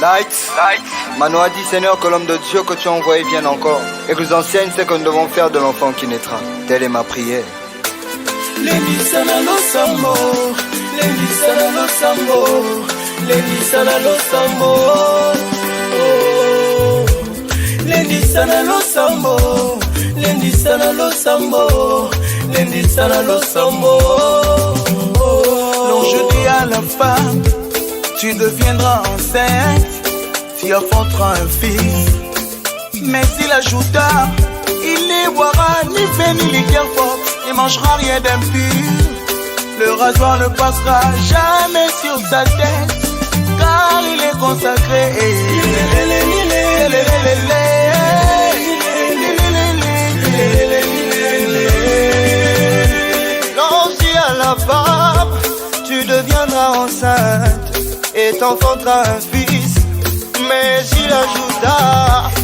Lights. Mano a dit, Seigneur, que l'homme de Dieu que tu as envoyé vienne encore et que nous enseigne ce que nous devons faire de l'enfant qui naîtra. Telle est ma prière. Lendisana lo sambo, lendisana lo sambo, lendisana lo sambo, oh. Lendisana lo sambo, lendisana lo sambo, lendisana lo sambo, oh. L'ange dit à la femme, tu deviendras enceinte, tu enfanteras un fils. Mais s'il ajouta, il ne boira ni vin ni liqueur forte, il mangera rien d'impur. Le rasoir ne passera jamais sur sa tête, car il est consacré. L'ange dit à la femme, tu deviendras enceinte et t'enfanteras un fils. Mais il ajouta,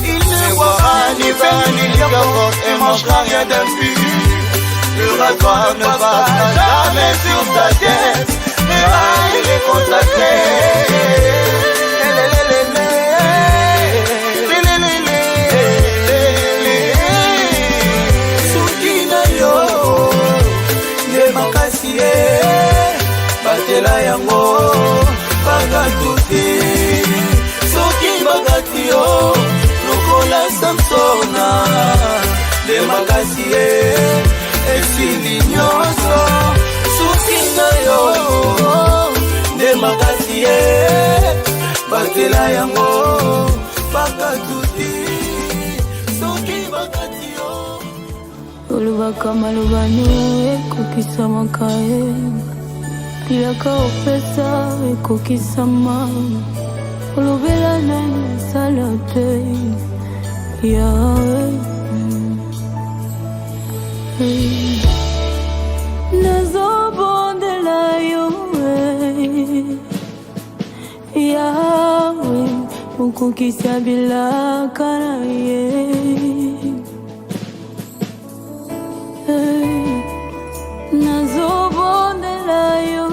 il ne boira ni vin ni liqueur forte, et mangera rien d'impur. Le rasoir ne passera jamais sur sa tête, car il est consacré. Sukina yo, ne makasi batela yango, bagatuti. Soki bagati yo, lokola Samsona, ne makasi esili nyonso. Sukina yo, ne makasi batela yango, bagatuti. Soki bagati yo. Olubaka malubanu ekokisa makae, pilaka opesa ekokisa mama. Olubela nani salate Yahweh. Nazobondela yo Yahweh, ukukisa bilaka na ye. Nazobondela yo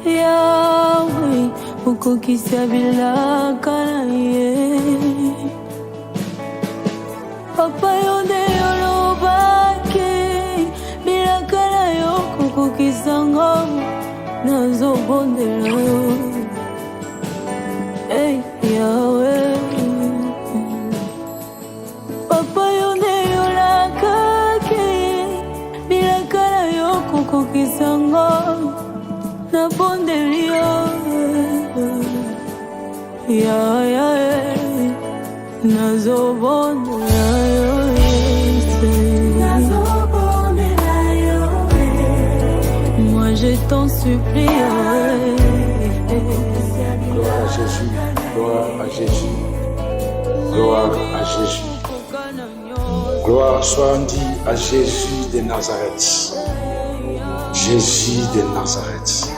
Yahweh, ukukisa bilaka na ye. Papa yonde yolobake bilaka na yo kukukisa ngam. Nazobondela yo Yahweh. Papa yonde yolakake bilaka na yo kukukisa ngam. Nabondela yo nazobondela yo moi je t'en supplie. Gloire à Jésus, gloire à Jésus, gloire à Jésus. Gloire soit rendue à Jésus de Nazareth. Jésus de Nazareth.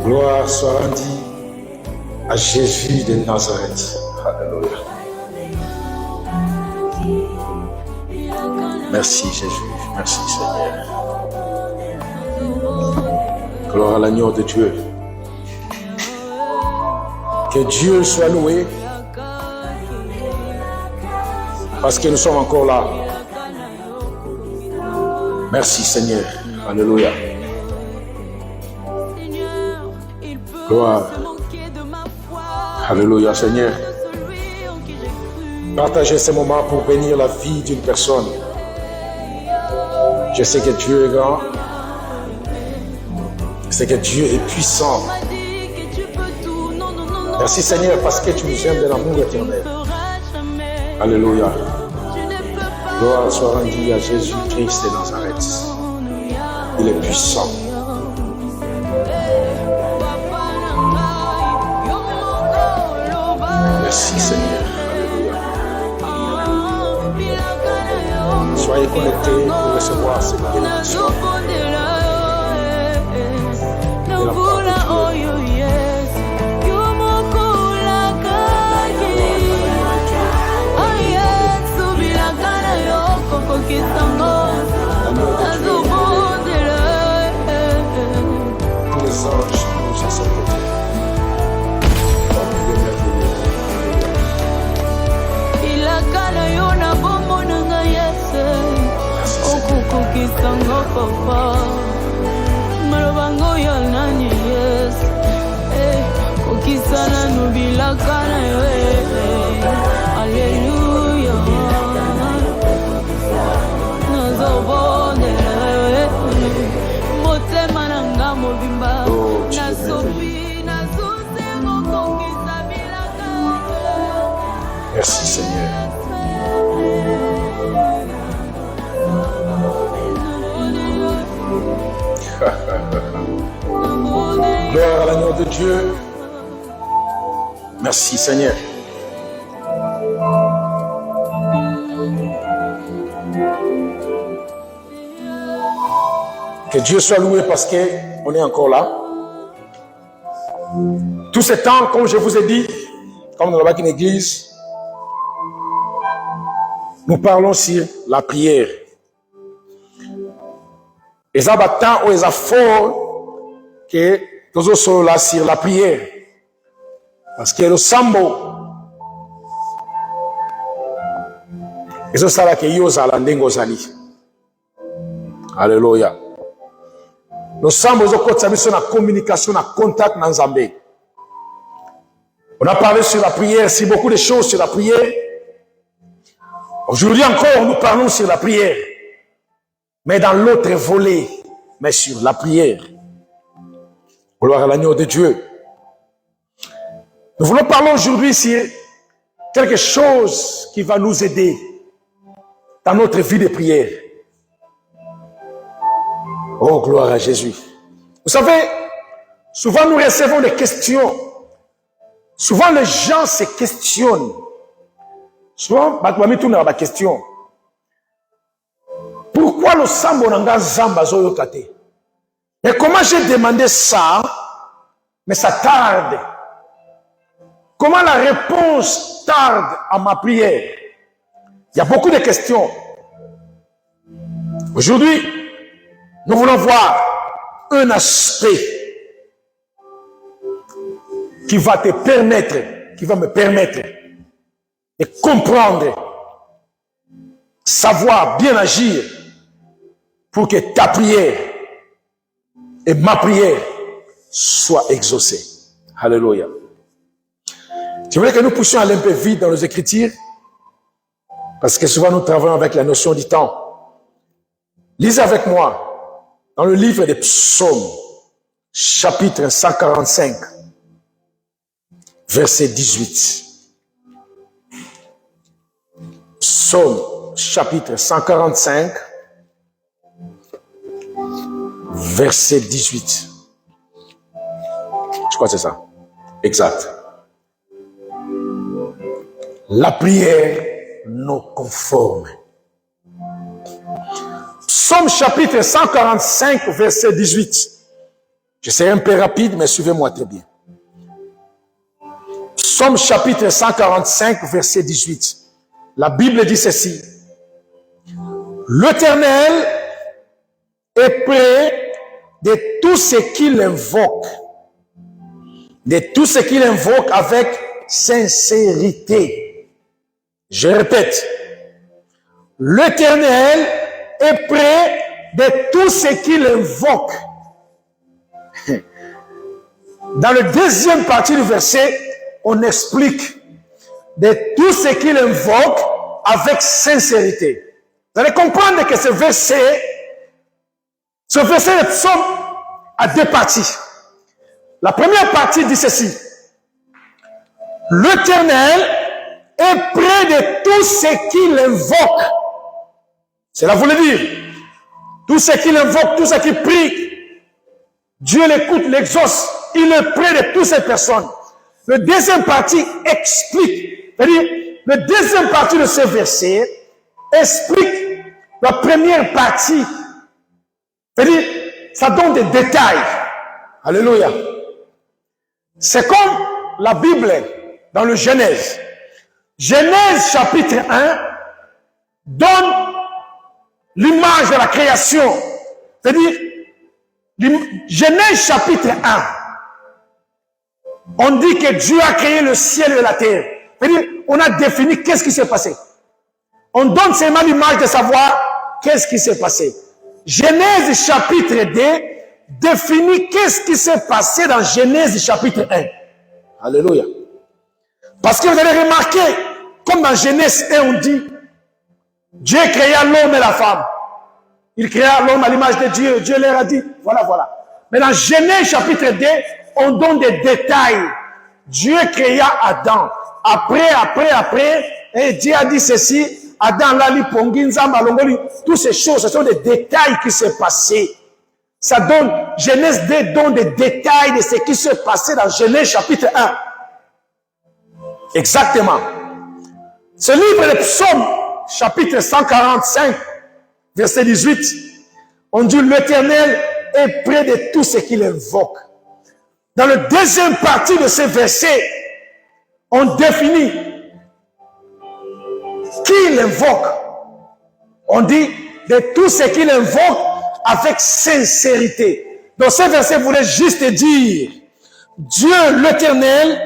Gloire soit rendue à Jésus de Nazareth. Alléluia. Merci Jésus, merci Seigneur. Gloire à l'agneau de Dieu. Que Dieu soit loué parce que nous sommes encore là. Merci Seigneur. Alléluia. Gloire. Alléluia Seigneur. Partagez ces moments pour bénir la vie d'une personne. Je sais que Dieu est grand. Je sais que Dieu est puissant. Merci Seigneur parce que tu nous aimes de l'amour éternel. Alléluia. Gloire soit rendue à Jésus-Christ de Nazareth. Il est puissant. Merci Seigneur. Alléluia. Soyez connectés pour recevoir cette bénédiction. Tous les anges sango papa malobango ya nani yes kokisana nubilaka na yo Alléluia nazobonela motema na nga mobimba nasopi nazuzengo kokisa bilaka. Merci Seigneur. Gloire à l'agneau de Dieu. Merci Seigneur. Que Dieu soit loué parce qu'on est encore là. Tout ce temps, comme je vous ai dit, comme dans la église, nous parlons sur la prière. Et ça va tant ou ça fort que nous sommes là sur la prière. Parce que le sambo, et ça là que yosa la ndengo zali. Alléluia. Le sambo c'est la communication, la contact dans Zambé. On a parlé sur la prière, sur beaucoup de choses sur la prière. Aujourd'hui encore, nous parlons sur la prière. Mais dans l'autre volet, mais sur la prière. Gloire à l'agneau de Dieu. Nous voulons parler aujourd'hui sur quelque chose qui va nous aider dans notre vie de prière. Oh, gloire à Jésus. Vous savez, souvent nous recevons des questions. Souvent les gens se questionnent. Souvent, tout n'a pas de question. Pourquoi le sambo nanga zamba zoyo kate? Et comment j'ai demandé ça, mais ça tarde? Comment la réponse tarde à ma prière? Il y a beaucoup de questions. Aujourd'hui, nous voulons voir un aspect qui va te permettre, qui va me permettre de comprendre, savoir bien agir pour que ta prière et ma prière soient exaucées. Alléluia. Je voulais que nous puissions aller un peu vite dans nos Écritures, parce que souvent nous travaillons avec la notion du temps. Lisez avec moi dans le livre des Psaumes, chapitre 145, verset 18. Psaume, chapitre 145, verset 18. Je crois que c'est ça. Exact. La prière nous conforme. Psaume chapitre 145, verset 18. Je serai un peu rapide, mais suivez-moi très bien. Psaume chapitre 145, verset 18. La Bible dit ceci. L'Éternel est près de tout ce qu'il invoque. De tout ce qu'il invoque avec sincérité. Je répète. L'Éternel est près de tout ce qu'il invoque. Dans la deuxième partie du verset, on explique de tout ce qu'il invoque avec sincérité. Vous allez comprendre que ce verset de psaume a deux parties. La première partie dit ceci. L'Éternel est près de tout ce qu'il invoque. Cela voulait dire, tout ce qu'il invoque, tout ce qu'il prie, Dieu l'écoute, l'exauce, il est près de toutes ces personnes. Le deuxième partie explique, c'est-à-dire, le deuxième partie de ce verset explique la première partie. C'est-à-dire, ça donne des détails. Alléluia. C'est comme la Bible dans le Genèse. Genèse chapitre 1 donne l'image de la création. C'est-à-dire, Genèse chapitre 1, on dit que Dieu a créé le ciel et la terre. C'est-à-dire, on a défini qu'est-ce qui s'est passé. On donne seulement l'image de savoir qu'est-ce qui s'est passé. Genèse chapitre 2 définit qu'est-ce qui s'est passé dans Genèse chapitre 1. Alléluia. Parce que vous allez remarquer, comme dans Genèse 1 on dit, Dieu créa l'homme et la femme. Il créa l'homme à l'image de Dieu. Dieu leur a dit, voilà, voilà. Mais dans Genèse chapitre 2, on donne des détails. Dieu créa Adam. Après, et Dieu a dit ceci, Adam lali ponginza malongoli, toutes ces choses, ce sont des détails qui s'est passé. Ça donne, Genèse 2 donne des détails de ce qui s'est passé dans Genèse chapitre 1. Exactement. Ce livre de Psaumes, chapitre 145, verset 18, on dit l'Éternel est près de tout ce qu'il invoque. Dans la deuxième partie de ce verset, on définit qui il invoque. On dit de tout ce qu'il invoque avec sincérité. Dans ce verset, voulait juste dire Dieu l'Éternel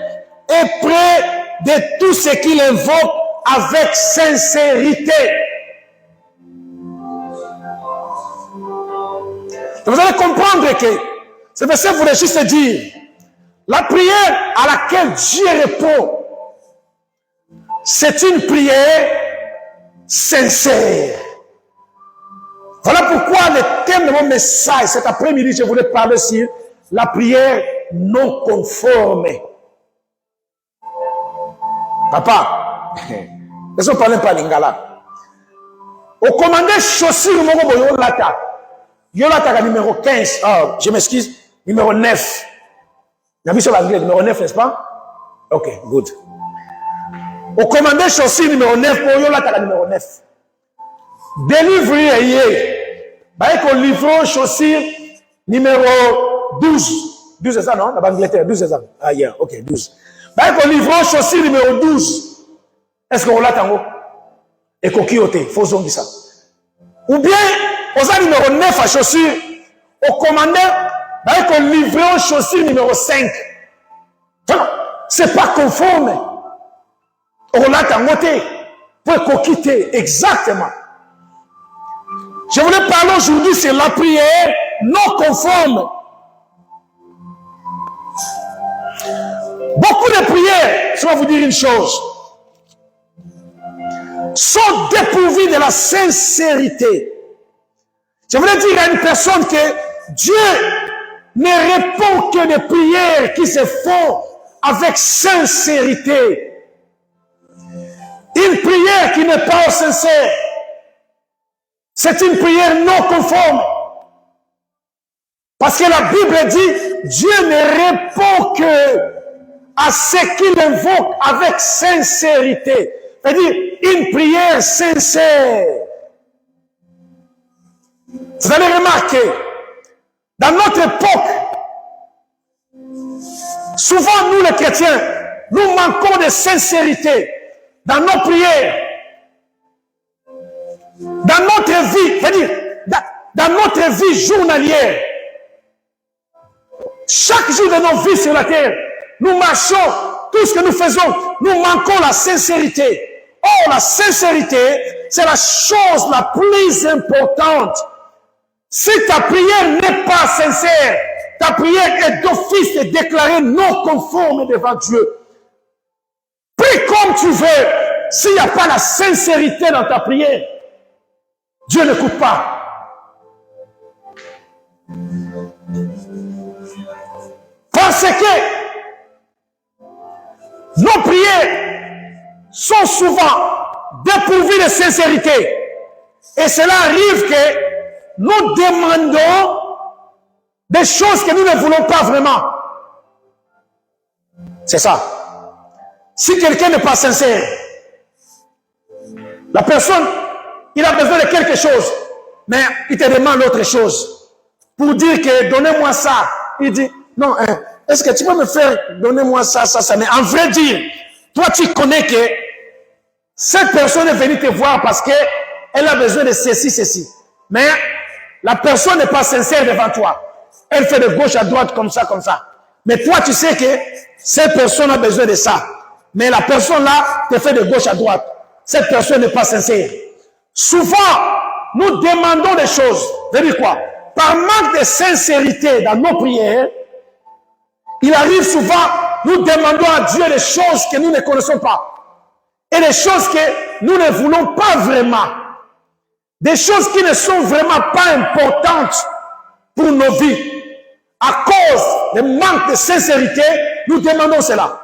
est près de tout ce qu'il invoque avec sincérité. Vous allez comprendre que ce verset voulait juste dire la prière à laquelle Dieu répond, c'est une prière sincère. Voilà pourquoi le thème de mon message cet après-midi, je voulais parler sur la prière non conforme. Papa, laissons parler par l'ingala. Au commandé chaussure, mon boyo lata. Yolata numéro 15. Oh, je m'excuse. Numéro 9. Il y a mis sur l'anglais, numéro 9, n'est-ce pas? Ok, good. Au commandé chaussure numéro 9, pour Yolata numéro 9. Délivrer hier. Bah, qu'on livre chaussure numéro 12. 12 c'est ça, non? La Angleterre, 12 c'est ça. Ah, yeah, ok, 12. Bah, qu'on livre chaussure numéro 12. Est-ce qu'on l'a tango? Et qu'on quiote, faut zombi ça. Ou bien, au numéro 9 à chaussure, au commandant, bah, qu'on livre chaussure numéro 5. C'est pas conforme. On l'a tango, pour qu'on quitte, exactement. Je voulais parler aujourd'hui sur la prière non conforme. Beaucoup de prières, je vais vous dire une chose, sont dépourvues de la sincérité. Je voulais dire à une personne que Dieu ne répond que des prières qui se font avec sincérité. Une prière qui n'est pas sincère, c'est une prière non conforme. Parce que la Bible dit, Dieu ne répond que à ce qu'il invoque avec sincérité. C'est-à-dire, une prière sincère. Vous allez remarquer, dans notre époque, souvent nous les chrétiens, nous manquons de sincérité dans nos prières. Dans notre vie, c'est-à-dire, dans notre vie journalière, chaque jour de nos vies sur la terre, nous marchons, tout ce que nous faisons, nous manquons la sincérité. Or, la sincérité, c'est la chose la plus importante. Si ta prière n'est pas sincère, ta prière est d'office déclarée non conforme devant Dieu. Prie comme tu veux, s'il n'y a pas la sincérité dans ta prière, Dieu n'écoute pas. Parce que nos prières sont souvent dépourvues de sincérité. Et cela arrive que nous demandons des choses que nous ne voulons pas vraiment. C'est ça. Si quelqu'un n'est pas sincère, la personne, il a besoin de quelque chose, mais il te demande autre chose. Pour dire que donnez-moi ça. Il dit, non, est-ce que tu peux me faire donner-moi ça, ça. Mais en vrai dire, toi tu connais que cette personne est venue te voir parce qu'elle a besoin de ceci. Mais la personne n'est pas sincère devant toi. Elle fait de gauche à droite comme ça. Mais toi tu sais que cette personne a besoin de ça. Mais la personne là te fait de gauche à droite. Cette personne n'est pas sincère. Souvent, nous demandons des choses, ça veut dire quoi? Par manque de sincérité dans nos prières, il arrive souvent, nous demandons à Dieu des choses que nous ne connaissons pas. Et des choses que nous ne voulons pas vraiment. Des choses qui ne sont vraiment pas importantes pour nos vies. À cause du manque de sincérité, nous demandons cela.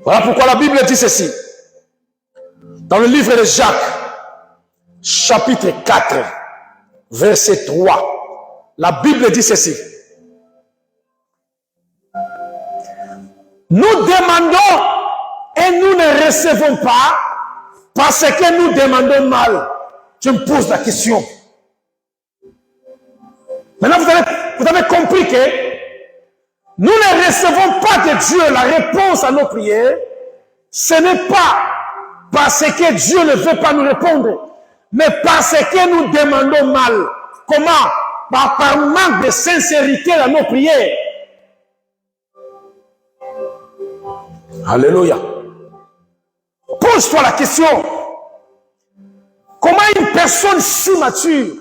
Voilà pourquoi la Bible dit ceci. Dans le livre de Jacques, chapitre 4, verset 3, la Bible dit ceci. Nous demandons et nous ne recevons pas parce que nous demandons mal. Je me pose la question. Maintenant, vous avez compris que nous ne recevons pas de Dieu la réponse à nos prières. Ce n'est pas parce que Dieu ne veut pas nous répondre, mais parce que nous demandons mal. Comment? Par manque de sincérité dans nos prières. Alléluia. Pose-toi la question. Comment une personne si mature,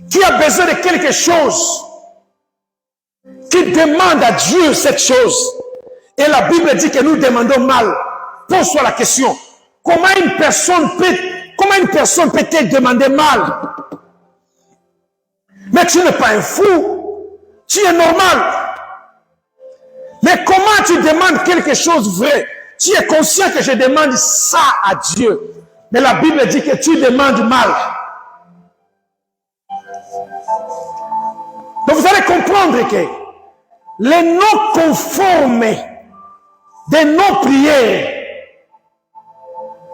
qui a besoin de quelque chose, qui demande à Dieu cette chose, et la Bible dit que nous demandons mal, pose-toi la question. Comment une personne peut te demander mal? Mais tu n'es pas un fou, tu es normal. Mais comment tu demandes quelque chose vrai? Tu es conscient que je demande ça à Dieu. Mais la Bible dit que tu demandes mal. Donc vous allez comprendre que les non-conformes de nos prières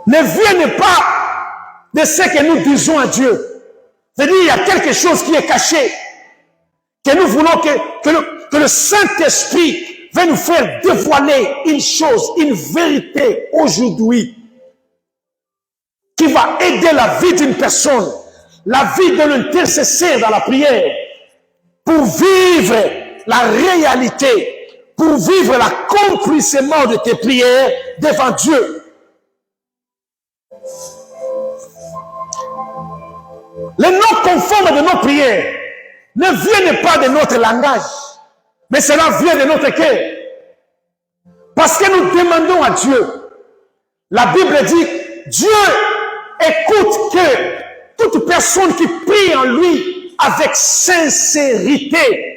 ne viennent pas de ce que nous disons à Dieu. C'est-à-dire il y a quelque chose qui est caché, que nous voulons que le Saint-Esprit va nous faire dévoiler une chose, une vérité aujourd'hui qui va aider la vie d'une personne, la vie de l'intercesseur dans la prière, pour vivre la réalité, pour vivre l'accomplissement de tes prières devant Dieu. Les non-conformes de nos prières ne viennent pas de notre langage, mais cela vient de notre cœur. Parce que nous demandons à Dieu. La Bible dit, Dieu écoute que toute personne qui prie en lui avec sincérité.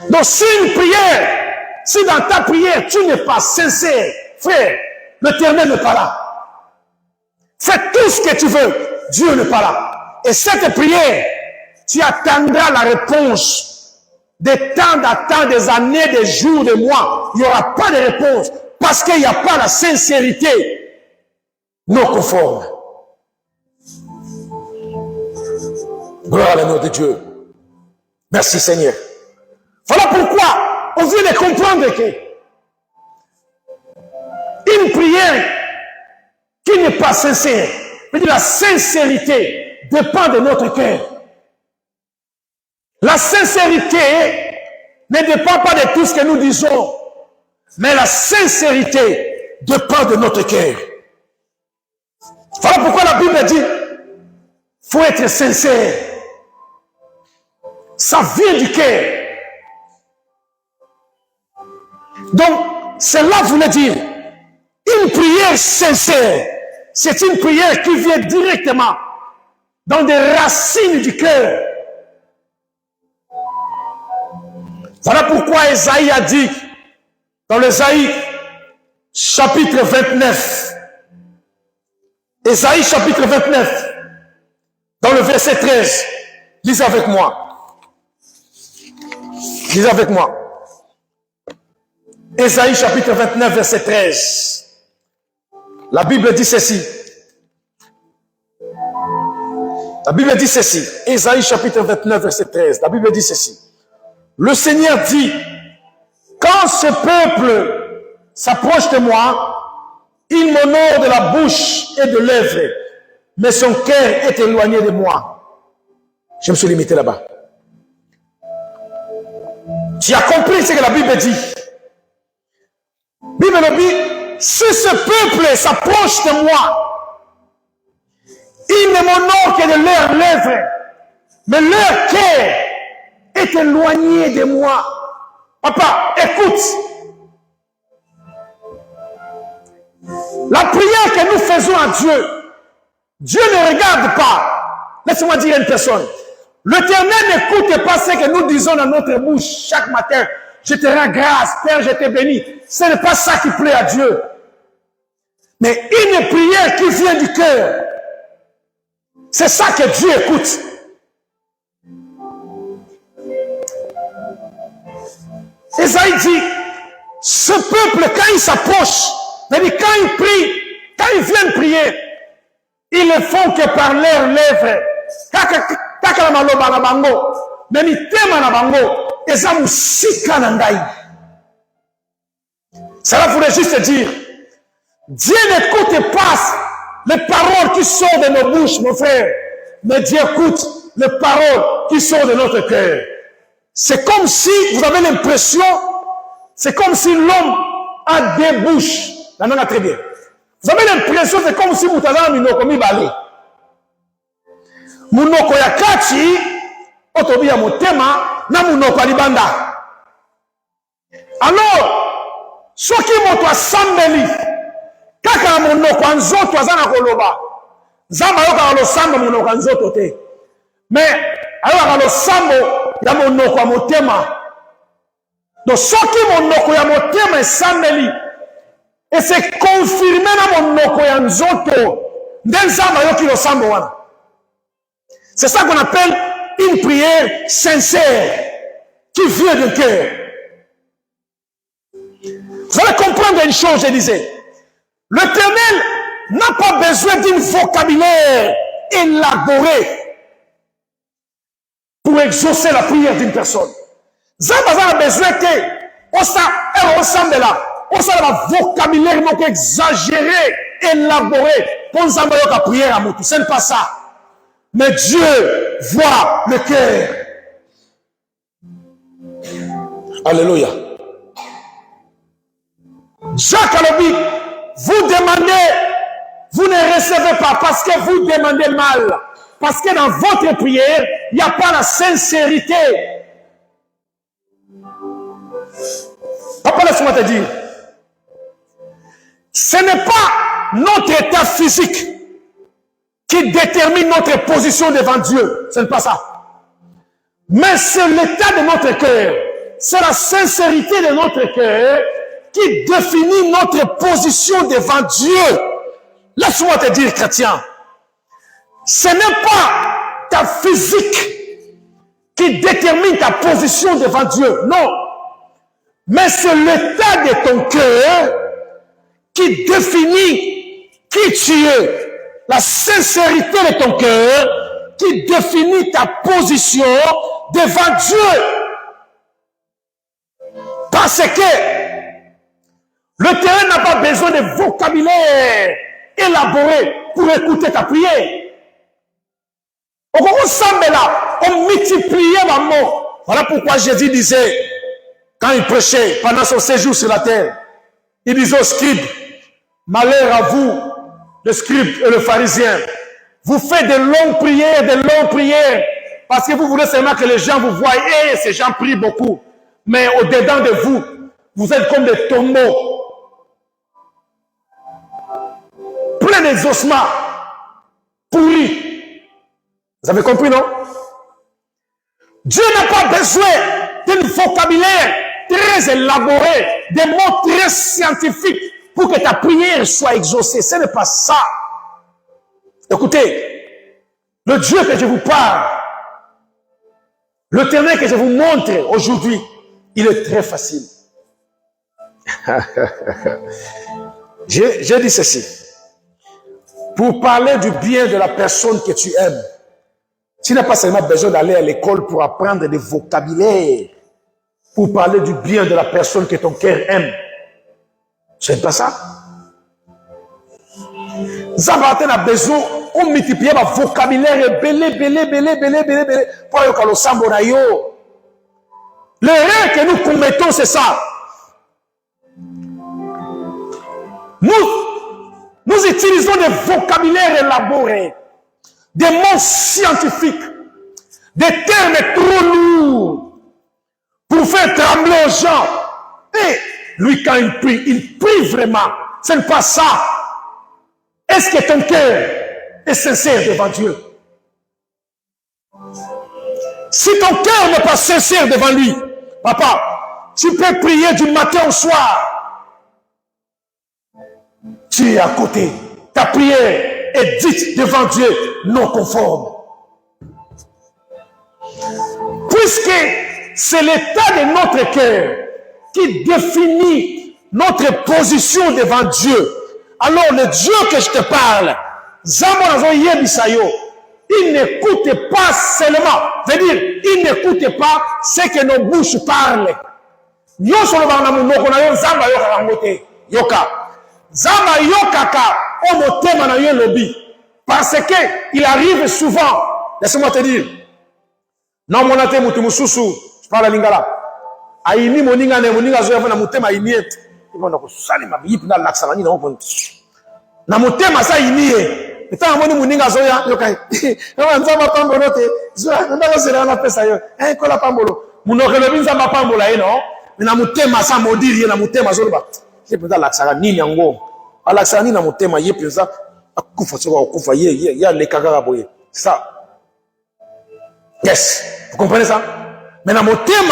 Donc si une prière, si dans ta prière tu n'es pas sincère, frère, l'Éternel n'est pas là. Fais tout ce que tu veux, Dieu n'est pas là. Et cette prière, tu attendras la réponse. Des temps d'attendre, des années, des jours, des mois, il n'y aura pas de réponse parce qu'il n'y a pas la sincérité non conforme. Gloire à la nom de Dieu. Merci Seigneur. Voilà pourquoi on vient de comprendre que une prière qui n'est pas sincère, mais la sincérité dépend de notre cœur. La sincérité ne dépend pas de tout ce que nous disons, mais la sincérité dépend de notre cœur. Voilà pourquoi la Bible dit, faut être sincère. Ça vient du cœur. Donc, cela voulait dire, une prière sincère, c'est une prière qui vient directement dans des racines du cœur. Voilà pourquoi Ésaïe a dit, dans l'Ésaïe, chapitre 29, Ésaïe, chapitre 29, dans le verset 13, lisez avec moi. Lisez avec moi. Ésaïe, chapitre 29, verset 13. La Bible dit ceci. La Bible dit ceci. Ésaïe, chapitre 29, verset 13. La Bible dit ceci. Le Seigneur dit, quand ce peuple s'approche de moi, il m'honore de la bouche et de lèvres, mais son cœur est éloigné de moi. Je me suis limité là-bas. Tu as compris ce que la Bible dit. La Bible dit, si ce peuple s'approche de moi, mon nom que de leurs lèvres, mais leur cœur est éloigné de moi. Papa, écoute. La prière que nous faisons à Dieu, Dieu ne regarde pas. Laisse-moi dire à une personne. L'Éternel n'écoute pas ce que nous disons dans notre bouche chaque matin. Je te rends grâce, Père, je te bénis. Ce n'est pas ça qui plaît à Dieu. Mais une prière qui vient du cœur. C'est ça que Dieu écoute. Esaïe dit, ce peuple, quand il s'approche, c'est-à-dire quand il prie, quand ils viennent prier, ils ne font que par leurs lèvres. Cela voulait juste dire, Dieu n'écoute pas les paroles qui sortent de nos bouches, mon frère, mais Dieu écoute les paroles qui sortent de notre cœur. C'est comme si, vous avez l'impression, c'est comme si l'homme a deux bouches. Là, on a très bien. Vous avez l'impression, c'est comme si vous avez minoko mibale. Munoko ya kati, otobi ya motema, na munoko ya libanda. Alors, soki moto asambeli, kaka munoko ya nzoto azana koloba, zamba yoka lo samba munoko ya nzoto te. Mais, ayoka lo sambo ya monoko ya motema. Donc, soki monoko ya motema esambeli, et c'est confirmé dans mon noko ya nzoto, ndenzamba yoki lo sambo wana. C'est ça qu'on appelle une prière sincère, qui vient du cœur. Vous allez comprendre une chose, je disais. L'Éternel n'a pas besoin d'un vocabulaire élaboré pour exaucer la prière d'une personne. Zamba a besoin que, on ressemble là, on s'en va vocabulaire exagéré, élaboré, pour Zamba la prière à Moutou. Ce n'est pas ça. Mais Dieu voit le cœur. Alléluia. Jacques Alobi, vous demandez, vous ne recevez pas parce que vous demandez mal. Parce que dans votre prière, il n'y a pas la sincérité. Papa, laisse-moi te dire. Ce n'est pas notre état physique qui détermine notre position devant Dieu. Ce n'est pas ça. Mais c'est l'état de notre cœur. C'est la sincérité de notre cœur qui définit notre position devant Dieu. Laisse-moi te dire, chrétien. Ce n'est pas ta physique qui détermine ta position devant Dieu. Non. Mais c'est l'état de ton cœur qui définit qui tu es. La sincérité de ton cœur qui définit ta position devant Dieu. Parce que le terrain n'a pas besoin de vocabulaire élaboré pour écouter ta prière. On multipliait ma mort. Voilà pourquoi Jésus disait, quand il prêchait pendant son séjour sur la terre, il disait aux scribes, malheur à vous, le scribe et le pharisien. Vous faites de longues prières, parce que vous voulez seulement que les gens vous voient, et ces gens prient beaucoup. Mais au-dedans de vous, vous êtes comme des tombeaux, pleins d'ossements, pourris. Vous avez compris, non? Dieu n'a pas besoin d'un vocabulaire très élaboré, des mots très scientifiques pour que ta prière soit exaucée. Ce n'est pas ça. Écoutez, le Dieu que je vous parle, l'Éternel que je vous montre aujourd'hui, il est très facile. J'ai dit ceci. Pour parler du bien de la personne que tu aimes, tu n'as pas seulement besoin d'aller à l'école pour apprendre des vocabulaires, pour parler du bien de la personne que ton cœur aime. Ce n'est pas ça. Zabaten a besoin, on multiplie ma vocabulaire, belé, pour aller au Samborayo. L'erreur que nous commettons, c'est ça. Nous utilisons des vocabulaires élaborés, des mots scientifiques, des termes trop lourds pour faire trembler aux gens. Et lui, quand il prie vraiment. Ce n'est pas ça. Est-ce que ton cœur est sincère devant Dieu? Si ton cœur n'est pas sincère devant lui, papa, tu peux prier du matin au soir. Tu es à côté. Ta prière est dite devant Dieu non conforme. Puisque c'est l'état de notre cœur qui définit notre position devant Dieu. Alors le Dieu que je te parle, il n'écoute pas seulement, veut dire, il n'écoute pas ce que nos bouches parlent. Parce que il arrive souvent, laisse-moi te dire, non mon ate mutu mususu, je parle à lingala. Aini moninga ne moninga zo yafana mutema iniet. Ibona kusali mabipi na laksana ni na open. Na mutema sa inie. Eta moni moninga zo ya yokai. Na nzama pambolo te. Zo ndaka sera na pesa yo. Kola pambolo. Munokele binza mapambola eno. Na mutema sa modiri na mutema zo ba. Yepeza laksana nini yango. Alaksana ni na mutema yepeza akufa so akufa ya le kagara boye. C'est ça. Yes. Vous comprenez ça? Mais dans mon thème,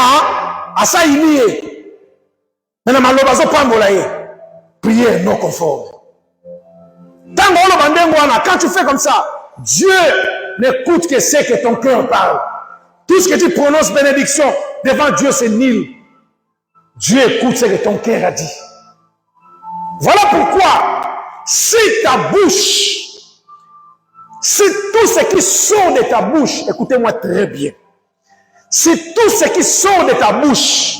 à ça il y est. Mais dans ma lobazo pambola ye. Prière non conforme. Quand tu fais comme ça, Dieu n'écoute que ce que ton cœur parle. Tout ce que tu prononces bénédiction devant Dieu, c'est nul. Dieu écoute ce que ton cœur a dit. Voilà pourquoi, si ta bouche, si tout ce qui sort de ta bouche, écoutez-moi très bien, si tout ce qui sort de ta bouche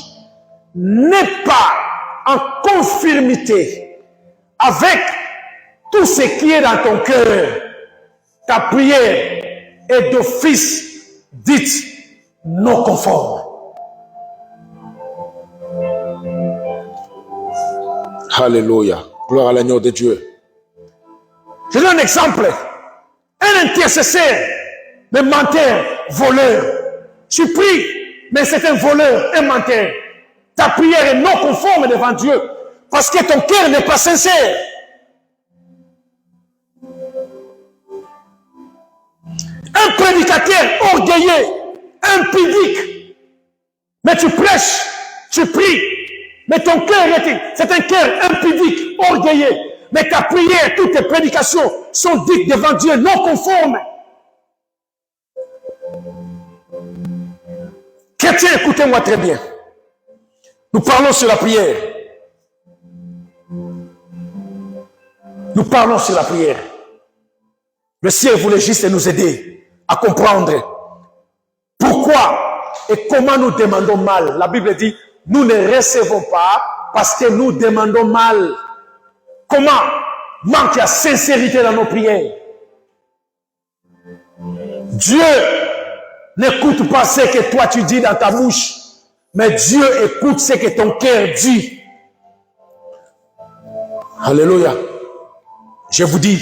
n'est pas en conformité avec tout ce qui est dans ton cœur, ta prière est d'office dite non conforme. Alléluia. Gloire à l'agneau de Dieu. Je donne un exemple. Un intercesseur, un menteur, voleur. Tu pries, mais c'est un voleur, un menteur. Ta prière est non conforme devant Dieu parce que ton cœur n'est pas sincère. Un prédicateur orgueilleux, impudique, mais tu prêches, tu pries, mais ton cœur c'est un cœur impudique, orgueilleux. Mais ta prière, toutes tes prédications sont dites devant Dieu non conformes. Chrétiens, écoutez-moi très bien. Nous parlons sur la prière. Nous parlons sur la prière. Le ciel voulait juste nous aider à comprendre pourquoi et comment nous demandons mal. La Bible dit, nous ne recevons pas parce que nous demandons mal. Comment manque la sincérité dans nos prières? Dieu n'écoute pas ce que toi tu dis dans ta bouche, mais Dieu écoute ce que ton cœur dit. Alléluia. Je vous dis.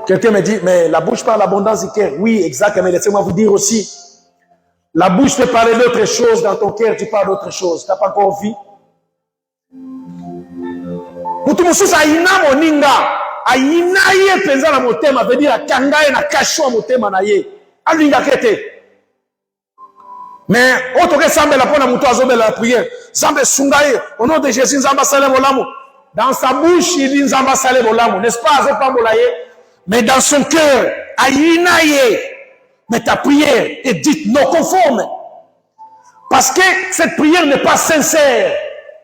Quelqu'un me dit, mais la bouche parle l'abondance du cœur. Oui, exact, mais laissez-moi vous dire aussi. La bouche peut parler d'autre chose, dans ton cœur tu parles d'autre chose. Tu n'as pas encore vu? Mutu mususa aina moninga aina ye penza na motema veut dire kangaye na kashwa motema na ye alinga kete mais otoke sambe la pona mutu azobela la prière sambe sungaye au nom de Jésus nzamba salé bolamu dans sa bouche il dit nzamba salé bolamu n'est-ce pas azopambola ye mais dans son cœur aina ye mais ta prière est dite non conforme parce que cette prière n'est pas sincère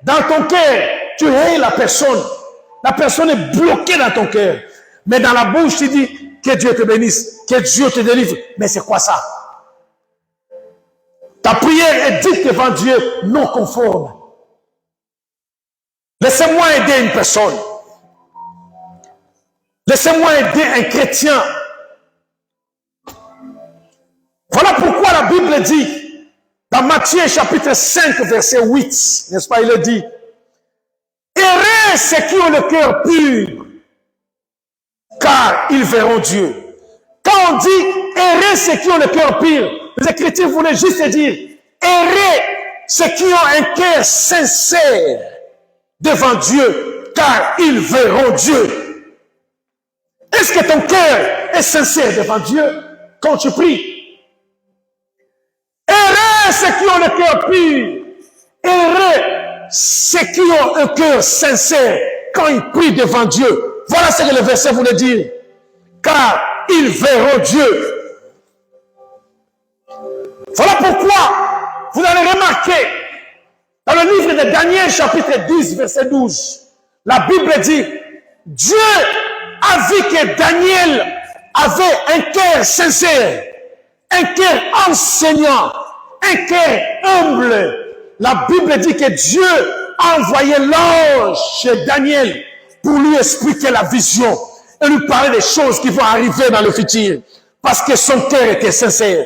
dans ton cœur. Tu hais la personne. La personne est bloquée dans ton cœur. Mais dans la bouche, tu dis que Dieu te bénisse, que Dieu te délivre. Mais c'est quoi ça? Ta prière est dite devant Dieu non conforme. Laissez-moi aider une personne. Laissez-moi aider un chrétien. Voilà pourquoi la Bible dit, dans Matthieu chapitre 5, verset 8, n'est-ce pas, il le dit, heureux ceux qui ont le cœur pur, car ils verront Dieu. Quand on dit errer ceux qui ont le cœur pur, les Écritures voulaient juste dire errer ceux qui ont un cœur sincère devant Dieu, car ils verront Dieu. Est-ce que ton cœur est sincère devant Dieu quand tu pries? Errer ceux qui ont le cœur pur, errer ceux qui ont un cœur sincère quand ils prient devant Dieu. Voilà ce que le verset voulait dire. Car ils verront Dieu. Voilà pourquoi vous allez remarquer dans le livre de Daniel chapitre 10 verset 12, la Bible dit, Dieu a vu que Daniel avait un cœur sincère, un cœur enseignant, un cœur humble. La Bible dit que Dieu a envoyé l'ange chez Daniel pour lui expliquer la vision et lui parler des choses qui vont arriver dans le futur, parce que son cœur était sincère.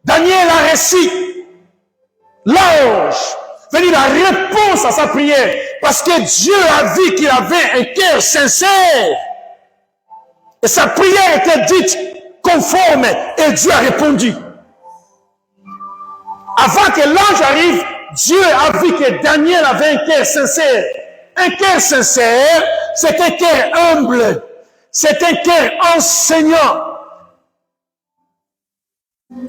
Daniel a reçu l'ange, c'est-à-dire la réponse à sa prière, parce que Dieu a vu qu'il avait un cœur sincère. Et sa prière était dite conforme, et Dieu a répondu. Avant que l'ange arrive, Dieu a vu que Daniel avait un cœur sincère. Un cœur sincère, c'est un cœur humble. C'est un cœur enseignant.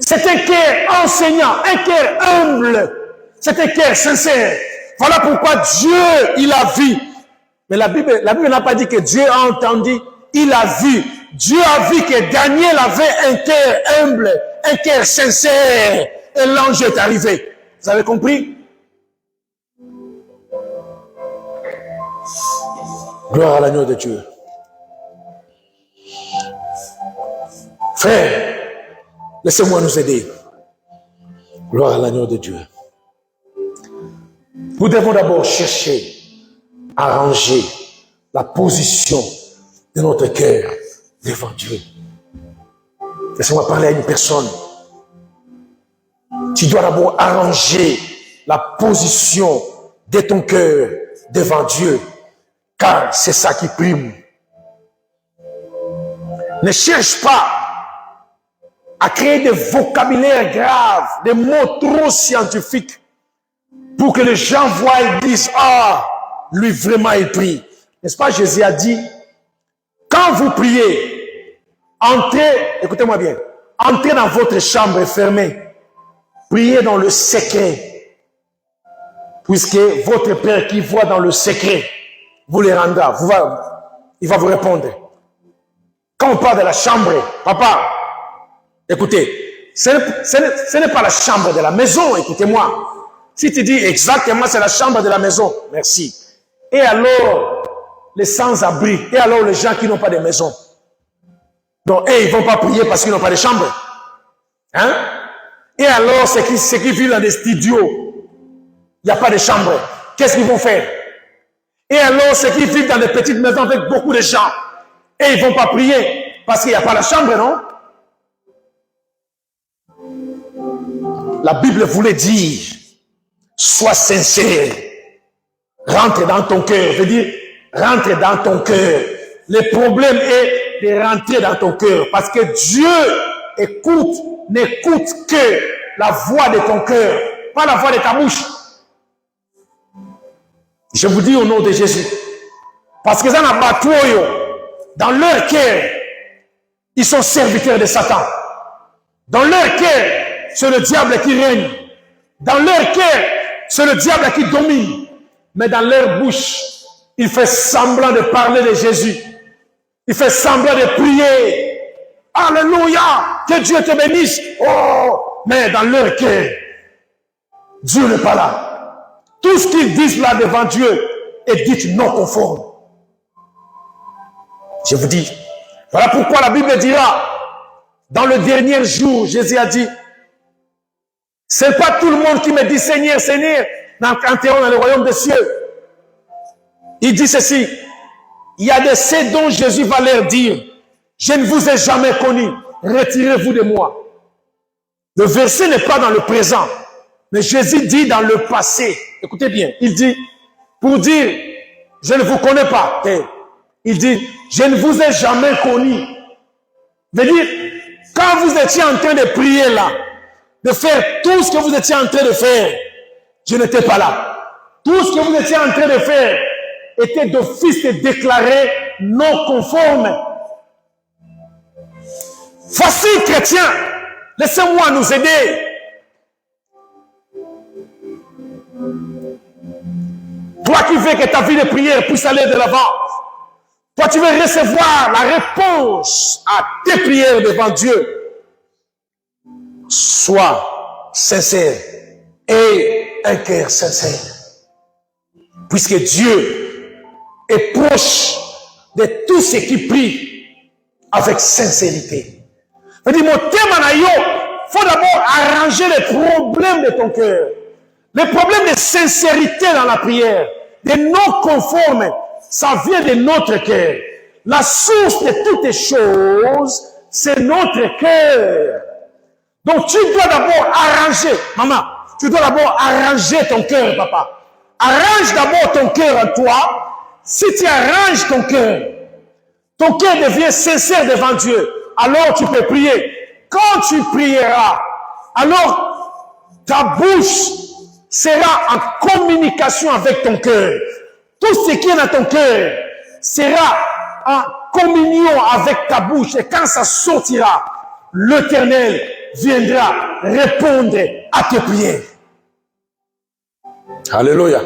C'est un cœur enseignant, un cœur humble. C'est un cœur sincère. Voilà pourquoi Dieu, il a vu. Mais la Bible n'a pas dit que Dieu a entendu. Il a vu. Dieu a vu que Daniel avait un cœur humble, un cœur sincère. Et l'ange est arrivé. Vous avez compris? Gloire à l'agneau de Dieu. Frère, laissez-moi nous aider. Gloire à l'agneau de Dieu. Nous devons d'abord chercher à ranger la position de notre cœur devant Dieu. Laissez-moi parler à une personne. Tu dois d'abord arranger la position de ton cœur devant Dieu, car c'est ça qui prime. Ne cherche pas à créer des vocabulaires graves, des mots trop scientifiques, pour que les gens voient et disent, ah, lui vraiment il prie. N'est-ce pas, Jésus a dit, quand vous priez, entrez, écoutez-moi bien, entrez dans votre chambre fermée, priez dans le secret, puisque votre Père qui voit dans le secret, vous les rendra, il va vous répondre. Quand on parle de la chambre, papa, écoutez, ce n'est pas la chambre de la maison, écoutez-moi. Si tu dis exactement c'est la chambre de la maison, merci. Et alors, les sans-abri, et alors les gens qui n'ont pas de maison. Donc, ils ne vont pas prier parce qu'ils n'ont pas de chambre. Hein? Et alors, ceux qui vivent dans des studios, il n'y a pas de chambre. Qu'est-ce qu'ils vont faire? Et alors, ceux qui vivent dans des petites maisons avec beaucoup de gens, et ils ne vont pas prier parce qu'il n'y a pas de chambre, non? La Bible voulait dire, sois sincère, rentre dans ton cœur, veut dire, rentre dans ton cœur. Le problème est de rentrer dans ton cœur, parce que Dieu n'écoute que la voix de ton cœur, pas la voix de ta bouche. Je vous dis au nom de Jésus, parce que dans leur cœur, ils sont serviteurs de Satan. Dans leur cœur, c'est le diable qui règne. Dans leur cœur, c'est le diable qui domine. Mais dans leur bouche, il fait semblant de parler de Jésus. Il fait semblant de prier. Alléluia! Que Dieu te bénisse. Oh! Mais dans leur cœur, Dieu n'est pas là. Tout ce qu'ils disent là devant Dieu est dit non conforme. Je vous dis, voilà pourquoi la Bible dira, dans le dernier jour, Jésus a dit, c'est pas tout le monde qui me dit Seigneur, Seigneur, entreront dans le royaume des cieux. Il dit ceci, il y a de ceux dont Jésus va leur dire, je ne vous ai jamais connu, retirez-vous de moi. Le verset n'est pas dans le présent, mais Jésus dit dans le passé. Écoutez bien, il dit, pour dire, je ne vous connais pas. Il dit, je ne vous ai jamais connu. Veut dire, quand vous étiez en train de prier là, de faire tout ce que vous étiez en train de faire, je n'étais pas là. Tout ce que vous étiez en train de faire était d'office déclaré non conforme. Voici, chrétiens, laissez-moi nous aider. Toi qui veux que ta vie de prière puisse aller de l'avant, toi tu veux recevoir la réponse à tes prières devant Dieu, sois sincère et un cœur sincère. Puisque Dieu est proche de tous ceux qui prient avec sincérité. Je dis, mon thème, il faut d'abord arranger les problèmes de ton cœur. Les problèmes de sincérité dans la prière, de non-conformes, ça vient de notre cœur. La source de toutes les choses, c'est notre cœur. Donc tu dois d'abord arranger, maman, tu dois d'abord arranger ton cœur, papa. Arrange d'abord ton cœur en toi. Si tu arranges ton cœur devient sincère devant Dieu, alors tu peux prier. Quand tu prieras, alors ta bouche sera en communication avec ton cœur. Tout ce qui est dans ton cœur sera en communion avec ta bouche. Et quand ça sortira, l'Éternel viendra répondre à tes prières. Alléluia.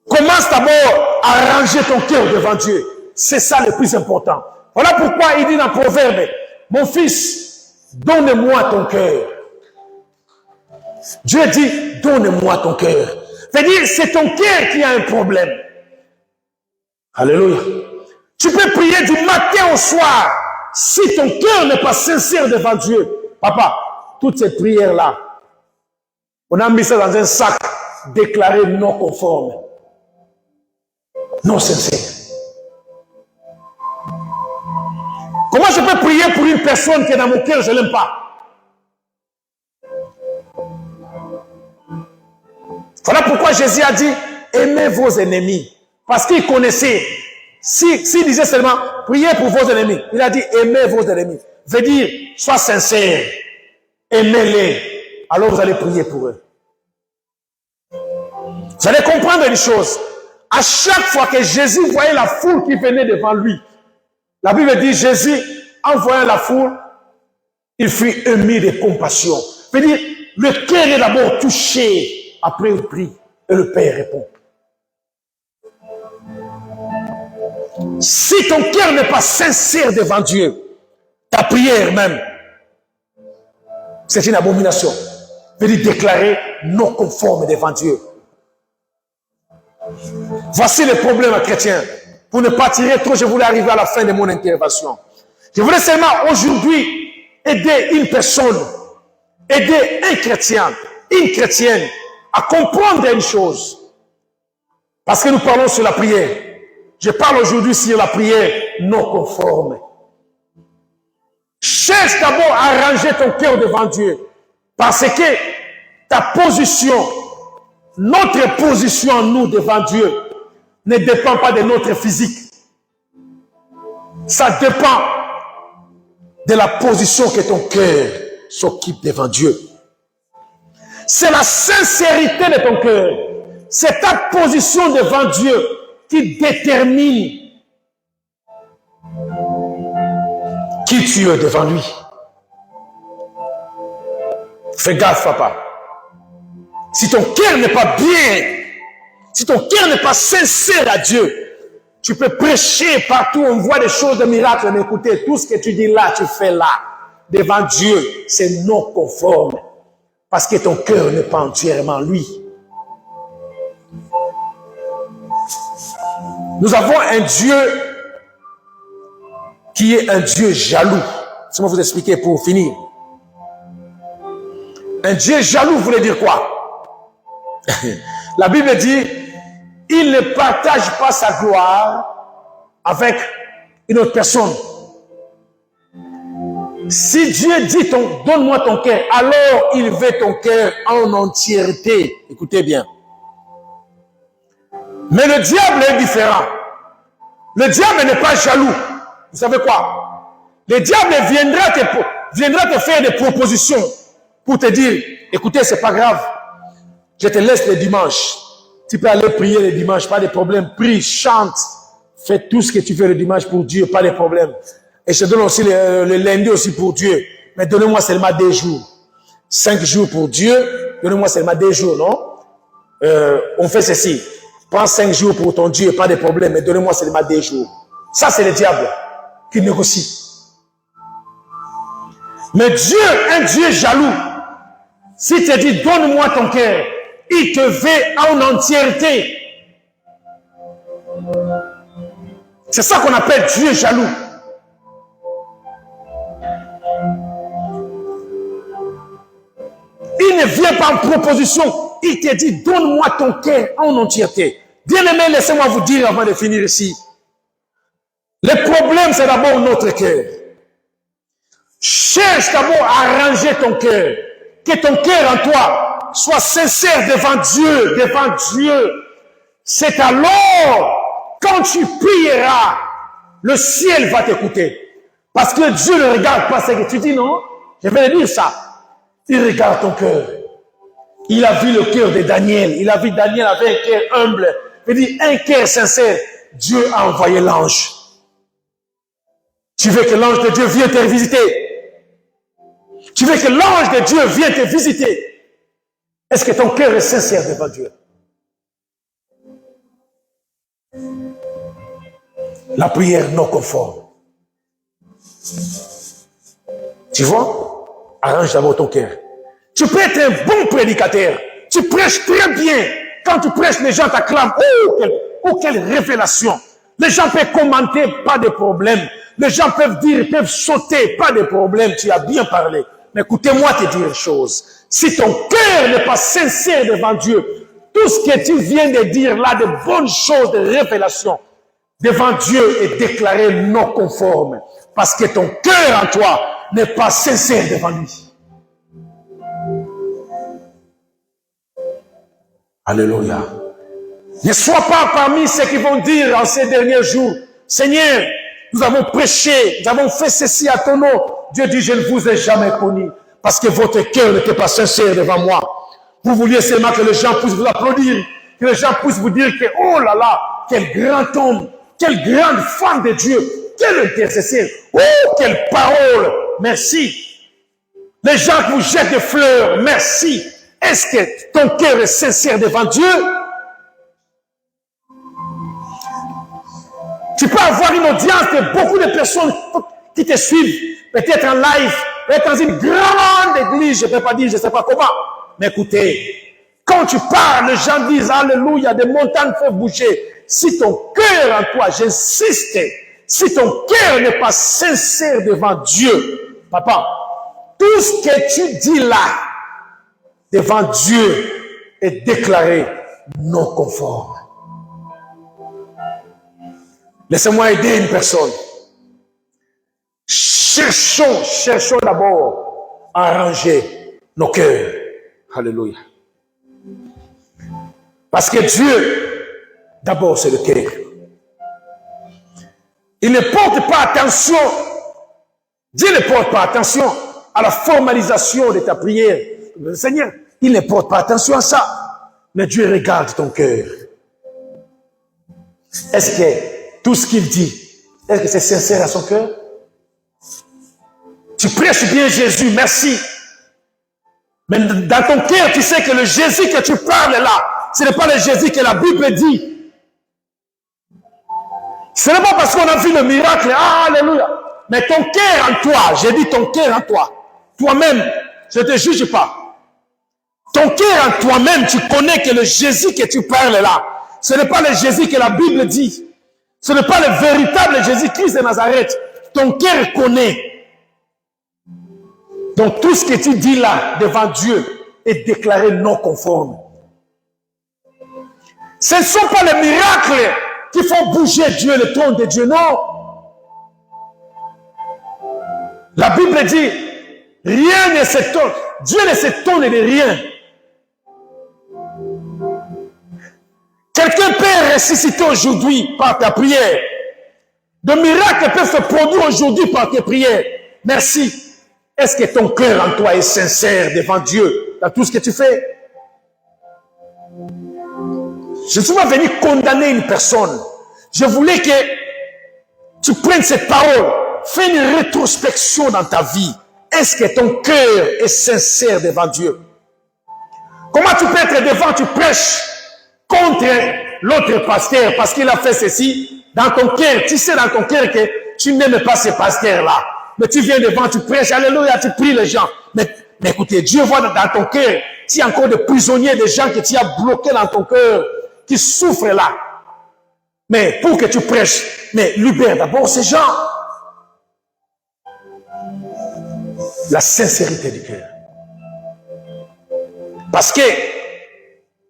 Commence d'abord à ranger ton cœur devant Dieu. C'est ça le plus important. Voilà pourquoi il dit dans Proverbe, mon fils, donne-moi ton cœur. Dieu dit, donne-moi ton cœur. C'est-à-dire, c'est ton cœur qui a un problème. Alléluia. Tu peux prier du matin au soir. Si ton cœur n'est pas sincère devant Dieu, papa, toutes ces prières-là, on a mis ça dans un sac déclaré non conforme, non sincère. Comment je peux prier pour une personne qui est dans mon cœur, je ne l'aime pas? Voilà pourquoi Jésus a dit, aimez vos ennemis. Parce qu'il connaissait, s'il disait seulement, priez pour vos ennemis, il a dit, aimez vos ennemis. Veut dire, sois sincère, aimez-les, alors vous allez prier pour eux. Vous allez comprendre une chose. À chaque fois que Jésus voyait la foule qui venait devant lui, la Bible dit, Jésus, en voyant la foule, il fut ému de compassion. Veut dire, le cœur est d'abord touché. Après, il prie et le Père répond. Si ton cœur n'est pas sincère devant Dieu, ta prière même, c'est une abomination. Veut dire déclarer non conforme devant Dieu. Voici le problème chrétien. Pour ne pas tirer trop, je voulais arriver à la fin de mon intervention. Je voulais seulement aujourd'hui aider une personne, aider un chrétien, une chrétienne à comprendre une chose. Parce que nous parlons sur la prière. Je parle aujourd'hui sur la prière non conforme. Cherche d'abord à arranger ton cœur devant Dieu. Parce que ta position, notre position nous devant Dieu ne dépend pas de notre physique. Ça dépend de la position que ton cœur s'occupe devant Dieu. C'est la sincérité de ton cœur. C'est ta position devant Dieu qui détermine qui tu es devant lui. Fais gaffe, papa. Si ton cœur n'est pas bien, si ton cœur n'est pas sincère à Dieu, tu peux prêcher partout, on voit des choses de miracles, mais écoutez, tout ce que tu dis là, tu fais là, devant Dieu, c'est non conforme. Parce que ton cœur n'est pas entièrement lui. Nous avons un Dieu qui est un Dieu jaloux. Laissez-moi vous expliquer pour finir. Un Dieu jaloux voulait dire quoi? La Bible dit, il ne partage pas sa gloire avec une autre personne. Si Dieu dit, donne-moi ton cœur, alors il veut ton cœur en entièreté. Écoutez bien. Mais le diable est différent. Le diable n'est pas jaloux. Vous savez quoi? Le diable viendra te faire des propositions pour te dire, écoutez, c'est pas grave. Je te laisse le dimanche. Tu peux aller prier le dimanche, pas de problème. Prie, chante. Fais tout ce que tu veux le dimanche pour Dieu, pas de problème. Et je te donne aussi le lundi aussi pour Dieu. Mais donnez-moi seulement 2 jours. 5 jours pour Dieu, donnez-moi seulement 2 jours, non? On fait ceci. Prends 5 jours pour ton Dieu, pas de problème, mais donnez-moi seulement 2 jours. Ça, c'est le diable qui négocie. Mais Dieu, un Dieu jaloux, s'il te dit, donne-moi ton cœur, il te veut en entièreté. C'est ça qu'on appelle Dieu jaloux. Il ne vient pas en proposition. Il te dit, donne-moi ton cœur en entièreté. Bien-aimé, laissez-moi vous dire avant de finir ici. Le problème, c'est d'abord notre cœur. Cherche d'abord à arranger ton cœur. Que ton cœur en toi soit sincère devant Dieu, devant Dieu. C'est alors, quand tu prieras, le ciel va t'écouter. Parce que Dieu ne regarde pas ce que tu dis, non? Je vais le dire ça. Il regarde ton cœur. Il a vu le cœur de Daniel. Il a vu Daniel avec un cœur humble. Il dit, un cœur sincère. Dieu a envoyé l'ange. Tu veux que l'ange de Dieu vienne te visiter? Tu veux que l'ange de Dieu vienne te visiter? Est-ce que ton cœur est sincère devant Dieu? La prière non conforme. Tu vois? Arrange d'abord ton cœur. Tu peux être un bon prédicateur. Tu prêches très bien. Quand tu prêches, les gens t'acclament. Oh, quelle révélation. Les gens peuvent commenter, pas de problème. Les gens peuvent dire, peuvent sauter, pas de problème. Tu as bien parlé. Mais écoutez-moi te dire une chose. Si ton cœur n'est pas sincère devant Dieu, tout ce que tu viens de dire là, de bonnes choses, de révélations, devant Dieu est déclaré non conforme. Parce que ton cœur en toi n'est pas sincère devant lui. Alléluia. Ne sois pas parmi ceux qui vont dire en ces derniers jours, Seigneur, nous avons prêché, nous avons fait ceci à ton nom. Dieu dit, je ne vous ai jamais connu. Parce que votre cœur n'était pas sincère devant moi. Vous vouliez seulement que les gens puissent vous applaudir, que les gens puissent vous dire que, oh là là, quel grand homme, quelle grande femme de Dieu, quel intercesseur, oh, quelle parole, merci. Les gens qui vous jettent des fleurs, merci. Est-ce que ton cœur est sincère devant Dieu? Tu peux avoir une audience de beaucoup de personnes qui te suivent, peut-être en live, peut-être dans une grande église, je ne peux pas dire, je ne sais pas comment. Mais écoutez, quand tu parles, les gens disent, alléluia, des montagnes peuvent bouger. Si ton cœur en toi, j'insiste, si ton cœur n'est pas sincère devant Dieu, papa, tout ce que tu dis là, devant Dieu, est déclaré non conforme. Laissez-moi aider une personne. Cherchons d'abord à arranger nos cœurs. Alléluia. Parce que Dieu, d'abord, c'est le cœur. Il ne porte pas attention, Dieu ne porte pas attention à la formalisation de ta prière. Le Seigneur, il ne porte pas attention à ça. Mais Dieu regarde ton cœur. Est-ce que tout ce qu'il dit, est-ce que c'est sincère à son cœur? Tu prêches bien Jésus, merci. Mais dans ton cœur, tu sais que le Jésus que tu parles là, ce n'est pas le Jésus que la Bible dit. Ce n'est pas parce qu'on a vu le miracle, alléluia. Mais ton cœur en toi, j'ai dit ton cœur en toi, toi-même, je ne te juge pas. Ton cœur en toi-même, tu connais que le Jésus que tu parles là, ce n'est pas le Jésus que la Bible dit. Ce n'est pas le véritable Jésus-Christ de Nazareth. Ton cœur connaît. Donc tout ce que tu dis là devant Dieu est déclaré non conforme. Ce ne sont pas les miracles qui font bouger Dieu, le trône de Dieu, non. La Bible dit, rien ne s'étonne. Dieu ne s'étonne de rien. Quelqu'un Quelqu'un peut ressusciter aujourd'hui par ta prière. De miracles peuvent se produire aujourd'hui par tes prières. Merci. Est-ce que ton cœur en toi est sincère devant Dieu dans tout ce que tu fais? Je ne suis pas venu condamner une personne. Je voulais que tu prennes cette parole. Fais une rétrospection dans ta vie. Est-ce que ton cœur est sincère devant Dieu? Comment tu peux être devant, tu prêches contre l'autre pasteur parce qu'il a fait ceci dans ton cœur. Tu sais dans ton cœur que tu n'aimes pas ce pasteur-là. Mais tu viens devant, tu prêches, alléluia, tu pries les gens. Mais écoutez, Dieu voit dans ton cœur, tu as encore des prisonniers, des gens que tu as bloqués dans ton cœur, qui souffrent là. Mais pour que tu prêches, mais libère d'abord ces gens. La sincérité du cœur. Parce que,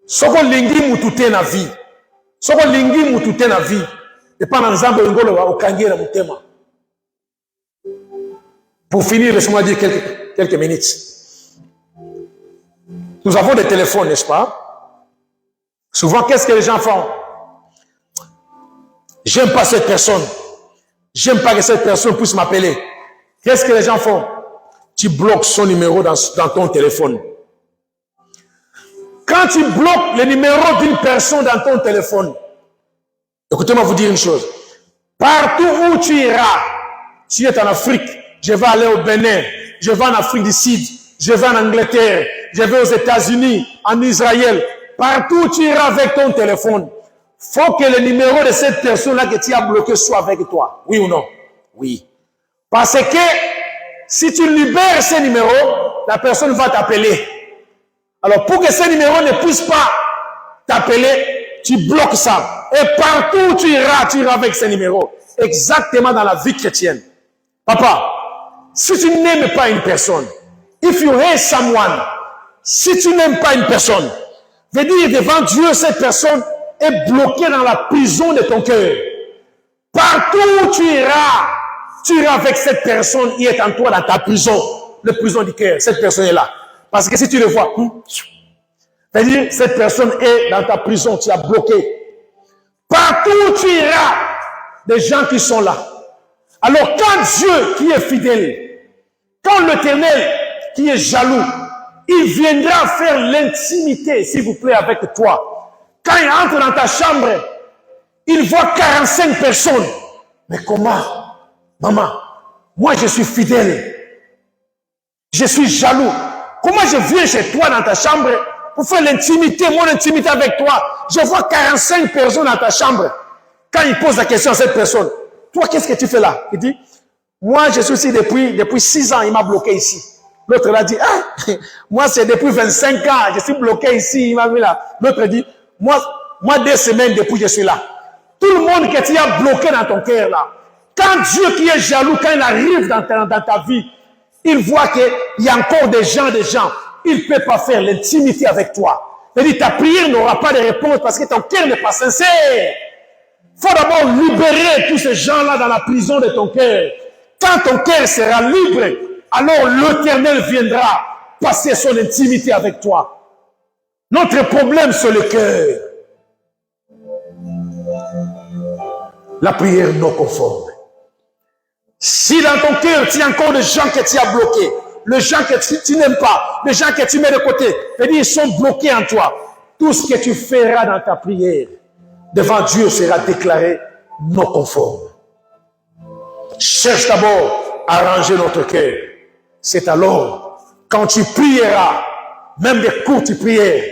ce qu'on lingi mutute na vie, ce qu'on lingi mutute na vie, et pas dans l'exemple ngolo wa okangira mutema. Pour finir, laissez-moi dire quelques minutes. Nous avons des téléphones, n'est-ce pas? Souvent, qu'est-ce que les gens font? J'aime pas cette personne. J'aime pas que cette personne puisse m'appeler. Qu'est-ce que les gens font? Tu bloques son numéro dans ton téléphone. Quand tu bloques le numéro d'une personne dans ton téléphone, écoutez-moi vous dire une chose. Partout où tu iras, tu es en Afrique, je vais aller au Bénin, je vais en Afrique du Sud, je vais en Angleterre, je vais aux États-Unis, en Israël. Partout où tu iras avec ton téléphone, faut que le numéro de cette personne-là que tu as bloqué soit avec toi. Oui ou non? Oui. Parce que si tu libères ce numéro, la personne va t'appeler. Alors pour que ce numéro ne puisse pas t'appeler, tu bloques ça. Et partout où tu iras avec ce numéro. Exactement dans la vie chrétienne. Papa, si tu n'aimes pas une personne, if you hate someone, si tu n'aimes pas une personne, veut dire devant Dieu, cette personne est bloquée dans la prison de ton cœur. Partout où tu iras avec cette personne qui est en toi dans ta prison, la prison du cœur. Cette personne est là. Parce que si tu le vois, veut dire cette personne est dans ta prison, tu as bloqué. Partout où tu iras, des gens qui sont là. Alors quand Dieu qui est fidèle, quand l'Éternel qui est jaloux, il viendra faire l'intimité, s'il vous plaît, avec toi. Quand il entre dans ta chambre, il voit 45 personnes. Mais comment? Maman, moi je suis fidèle. Je suis jaloux. Comment je viens chez toi dans ta chambre pour faire l'intimité, mon intimité avec toi? Je vois 45 personnes dans ta chambre. Quand il pose la question à cette personne, toi qu'est-ce que tu fais là? Il dit, moi je suis ici depuis 6 ans, il m'a bloqué ici. L'autre l'a dit, ah, moi c'est depuis 25 ans, je suis bloqué ici, il m'a mis là. L'autre dit, moi 2 semaines depuis je suis là. Tout le monde que tu as bloqué dans ton cœur là, quand Dieu qui est jaloux, quand il arrive dans ta vie, il voit qu'il y a encore des gens, il ne peut pas faire l'intimité avec toi. Il dit, ta prière n'aura pas de réponse parce que ton cœur n'est pas sincère. Il faut d'abord libérer tous ces gens-là dans la prison de ton cœur. Quand ton cœur sera libre, alors l'Éternel viendra passer son intimité avec toi. Notre problème, c'est le cœur. La prière non conforme. Si dans ton cœur, tu as encore des gens que tu as bloqués, les gens que tu n'aimes pas, les gens que tu mets de côté, c'est-à-dire ils sont bloqués en toi, tout ce que tu feras dans ta prière, devant Dieu sera déclaré non conforme. Cherche d'abord à arranger notre cœur. C'est alors, quand tu prieras, même des courtes prières,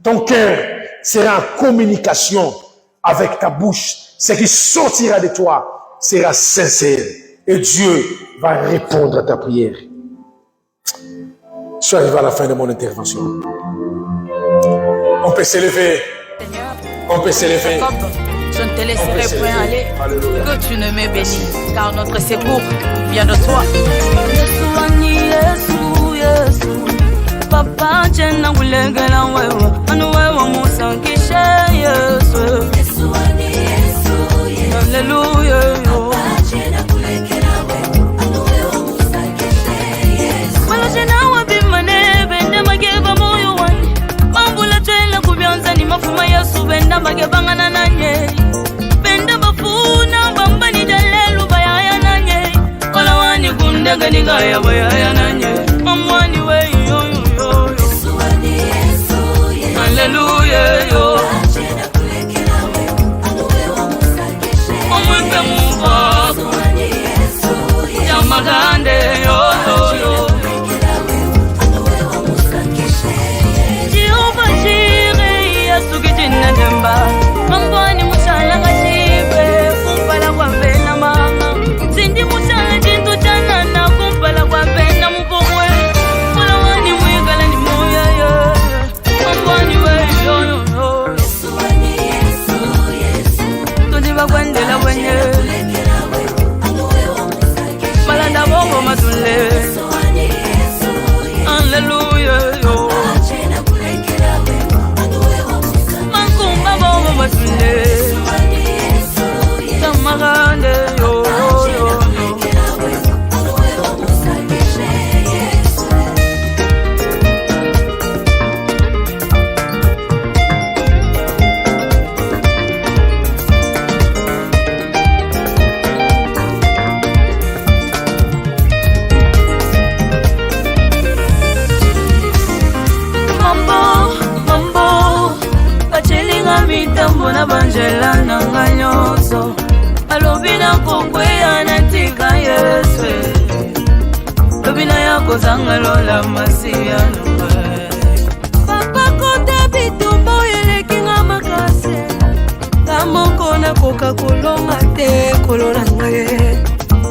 ton cœur sera en communication avec ta bouche. Ce qui sortira de toi sera sincère. Et Dieu va répondre à ta prière. Je suis arrivé à la fin de mon intervention. On peut s'élever. On peut s'élever. Je ne te laisserai point aller, que tu ne me bénisses, car notre secours vient de toi. Papa, tena kulegela wewe, anu wewe musankishe Yesu. Hallelujah. Papa, tena kulegela wewe, anu wewe musankishe Yesu. Wala jena wabimane, bende mageba moyo wani, mambula tena kubyanza ni mafuma Yesu, benda mageba beninga ya boya nanye mamwani we yo Hallelujah yo Omwembe muva Yamagande yo Jehova Jireh Yasuki jina jemba Mambwani mushala kashibe Kumpala kwa vena mama Zindi mushala jintu jana na kumpala kwa vena mupomwe Mulawani mwigala ni moya yo Mambwani we yo Tujiba kwendela wenye Malanda bongo matule Hallelujah yo Mankumba bongo matule Tamagande yo Mbona banjela nanga nyonso alobina kokweya na tika Yesu lobina yako zanga lola masiya nunga papa kota bitumbo yelekinga makase kamoko na koka kolonga te kolona ngaye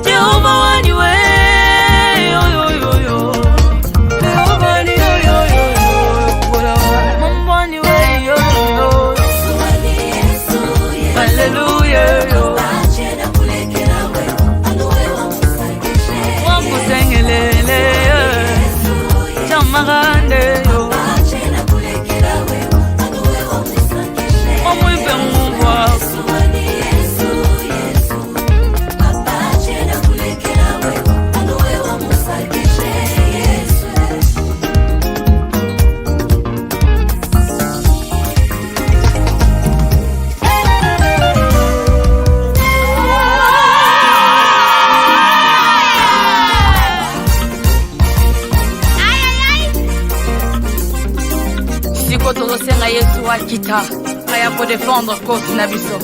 Jehova wani we yo Jehova wani yo Mambwani we yo Hallelujah yo Wakusengelele Chamagande yo Omwipe mwa Siko tozosenga Yesu akita aya ko défendre cause na biso